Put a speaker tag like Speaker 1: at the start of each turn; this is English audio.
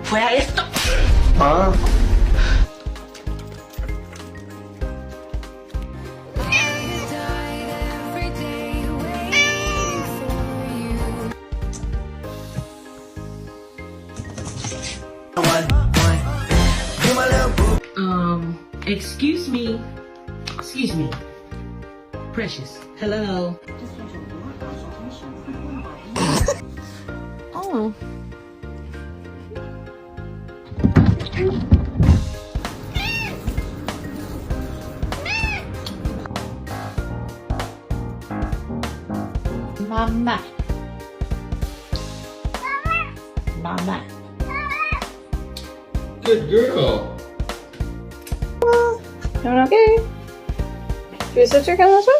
Speaker 1: fue a esto.
Speaker 2: Ah.
Speaker 1: Excuse me. Excuse me. Precious. Hello.
Speaker 3: Oh. Mama. Mama.
Speaker 2: Good girl.
Speaker 3: Doing okay? Your sister come this way?